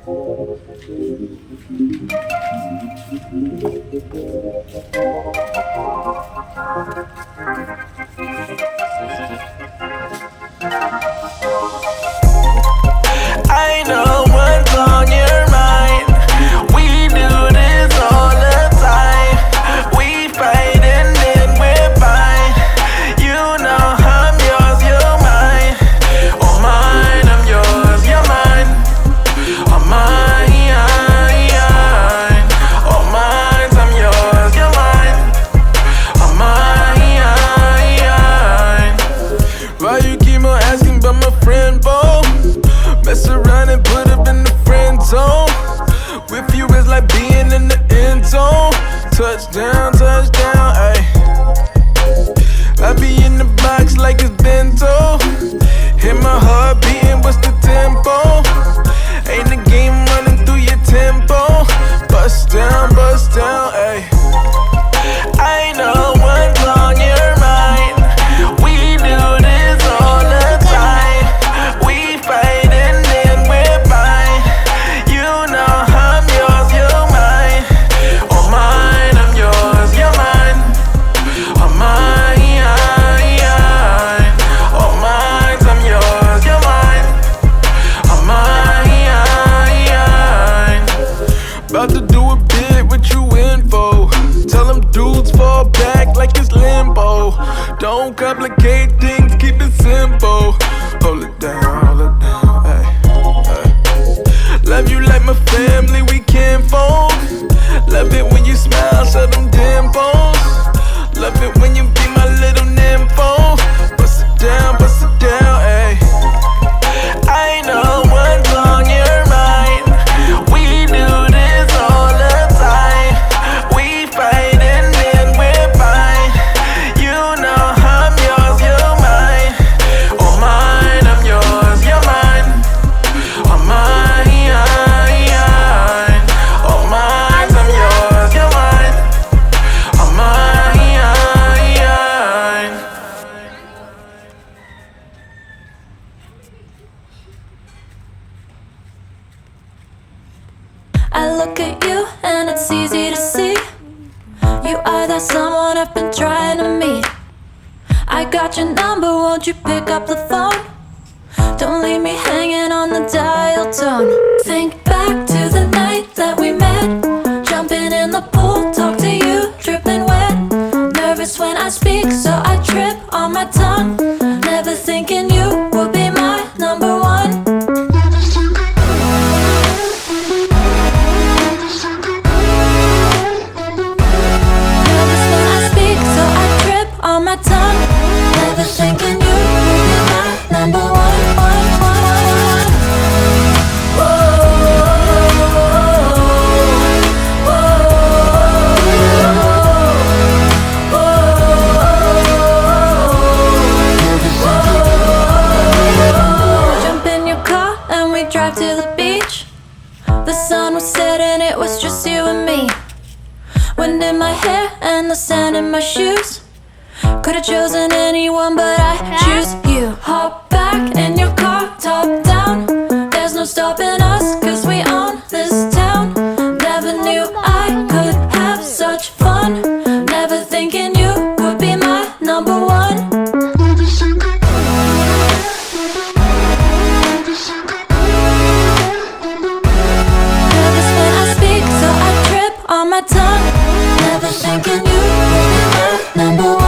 I know what's on your mind. We do this all the time. We fight and then we're fine. You know I'm yours, you're mine. Oh mine, I'm yours, you're mine. Oh mine, oh mine, I'm yours, you're mine. Oh mine. Why you keep on asking about my friend, Bo? Mess around and put up in the friend zone. With you it's like being in the end zone. Touchdown, touchdown, ayy. I be in the box like it's bento. Hit my heart beating, what's the tempo? Ain't the game running through your tempo. Bust down, ayy. I know what's on your mind. We do this all the time. We fight and then we're fine. You know I'm yours, you're mine. Oh mine, I'm yours, you're mine. Oh mine, oh mine, I'm yours, you're mine. Oh mine. About to do a bit, what you in for? Tell them dudes fall back like it's limbo. Don't complicate things, keep it simple. Hold it down, ay, ay. Love you like my family, we can't fold. Love it when you smile, show them dimples. Love it when you be my little nympho. Bust it down, ayy. I know what's on your mind. We do this all the time. We fight and then we're fine. You know I'm yours, you're mine. Oh mine, I'm yours, you're mine. Oh mine, oh mine, I'm yours, you're mine. Oh mine. I look at you and it's easy to see. You are that someone I've been trying to meet. I got your number, won't you pick up the phone? Don't leave me hanging on the dial tone. Think back to the night that we met. Jumping in the pool, talk to you, dripping wet. Nervous when I speak, so I trip on my tongue. Never thinking you would be my number one. On my tongue, never thinking you would be my number one. Whoa, jump in your car and we drive to the beach. The sun was setting, it was just you and me. Wind in my hair and the sand in my shoes. Could've chosen anyone, but I choose you. Hop back in your car, top down. There's no stopping us, cause we own this town. Never knew I could have such fun. Never thinking you would be my number one. Nervous when I speak, so I trip on my tongue. Never thinking you would be my number one.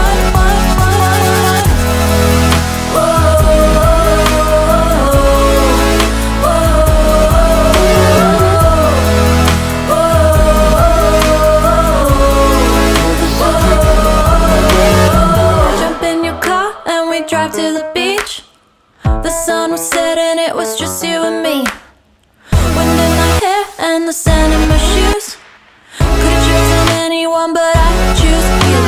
Drive to the beach. The sun was setting, it was just you and me. Wind in my hair and the sand in my shoes. Could've chosen anyone, but I choose you.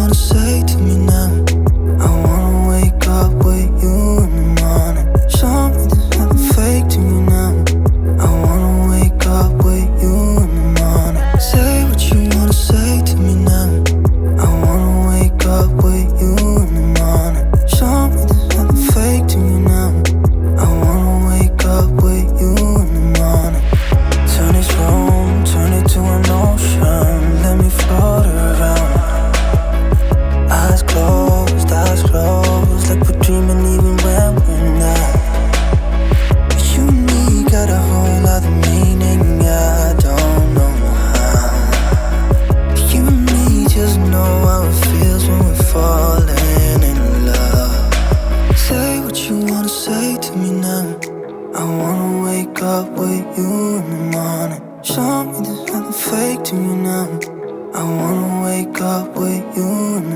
wanna say to me now. I wanna wake up with you in the morning. Show me there's nothing fake to me now. I wanna wake up with you in the morning. Say what you wanna say to me now. I wanna wake up with you in the morning. Show me there's nothing fake to me now. I wanna wake up with you in the morning. Turn this room, turn it to an ocean. Let me float around. Eyes closed, like we're dreaming even when we're not. You and me got a whole other meaning, I don't know how. You and me just know how it feels when we're falling in love. Say what you wanna say to me now. I wanna wake up with you in the morning. Show me there's nothing fake to me now. I wanna wake up with you in the